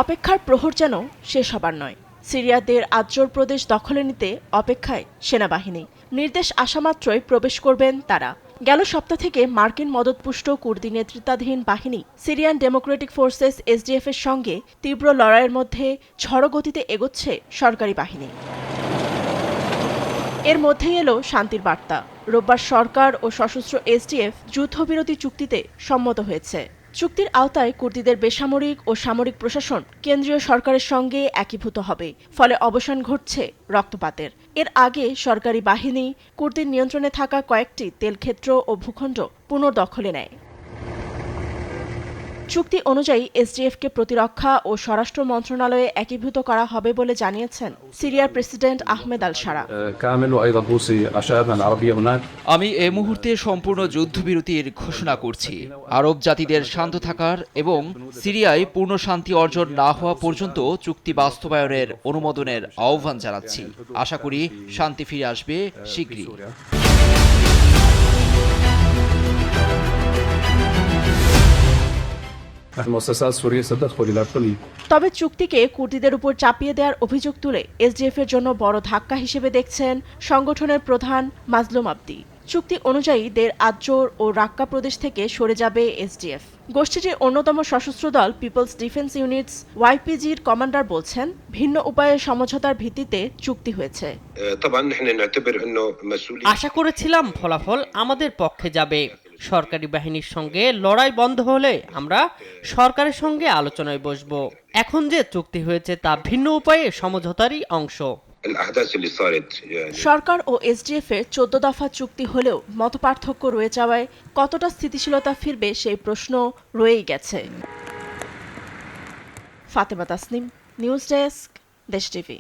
অপেক্ষার প্রহর যেন শেষ হবার নয়। সিরিয়াদের আজ্জোর প্রদেশ দখলে নিতে অপেক্ষায় সেনাবাহিনী। নির্দেশ আসা মাত্রই প্রবেশ করবেন তারা। গেল সপ্তাহ থেকে মার্কিন মদতপুষ্ট কুর্দি নেতৃত্বাধীন বাহিনী সিরিয়ান ডেমোক্রেটিক ফোর্সেস এসডিএফ এর সঙ্গে তীব্র লড়াইয়ের মধ্যে ঝড়ো গতিতে এগোচ্ছে সরকারি বাহিনী। এর মধ্যেই এলো শান্তির বার্তা। রোববার সরকার ও সশস্ত্র এসডিএফ যুদ্ধবিরতি চুক্তিতে সম্মত হয়েছে। চুক্তির আওতায় কুর্দিদের বেসামরিক ও সামরিক প্রশাসন কেন্দ্রীয় সরকারের সঙ্গে একীভূত হবে, ফলে অবসান ঘটছে রক্তপাতের। এর আগে সরকারি বাহিনী কুর্দির নিয়ন্ত্রণে থাকা কয়েকটি তেলক্ষেত্র ও ভূখণ্ড পুনর্দখলে নেয়। চুক্তি অনুযায়ী এসডিএফকে প্রতিরক্ষা ও স্বরাষ্ট্র মন্ত্রণালয়ে একীভূত করা হবে বলে জানিয়েছেন সিরিয়ার প্রেসিডেন্ট আহমেদ আল শারা। আমি এই মুহূর্তে সম্পূর্ণ যুদ্ধবিরতির ঘোষণা করছি। আরব জাতিদের শান্ত থাকার এবং সিরিয়ায় পূর্ণ শান্তি অর্জন না হওয়া পর্যন্ত চুক্তি বাস্তবায়নের অনুমোদনের আহ্বান জানাচ্ছি। আশা করি শান্তি ফিরে আসবে শীঘ্রই। তবে চুক্তিকে কুর্দিদের উপর চাপিয়ে দেওয়ার অভিযোগ তুলে এসডিএফ এর জন্য বড় ধাক্কা হিসেবে দেখছেন সংগঠনের প্রধান মাজলুম আব্দি। চুক্তি অনুযায়ী দের আজ্জোর ও রাক্কা প্রদেশ থেকে সরে যাবে এসডিএফ। গোষ্ঠীটির অন্যতম সশস্ত্র দল পিপলস ডিফেন্স ইউনিটস ওয়াইপিজির কমান্ডার বলছেন, ভিন্ন উপায়ে সমঝোতার ভিত্তিতে চুক্তি হয়েছে। আশা করেছিলাম ফলাফল আমাদের পক্ষে যাবে। সরকারি বাহিনীর সঙ্গে লড়াই বন্ধ হলে আমরা সরকারের সঙ্গে আলোচনায় বসব। এখন যে চুক্তি হয়েছে তা ভিন্ন উপায়ে সমঝোতারই অংশ। সরকার ও এসডিএফ এর 14 দফা চুক্তি হলেও মতপার্থক্য রয়ে যাওয়ায় কতটা স্থিতিশীলতা ফিরবে সেই প্রশ্ন রয়েই গেছে। ফাতেমা তাসনিম, নিউজ ডেস্ক, দেশ টিভি।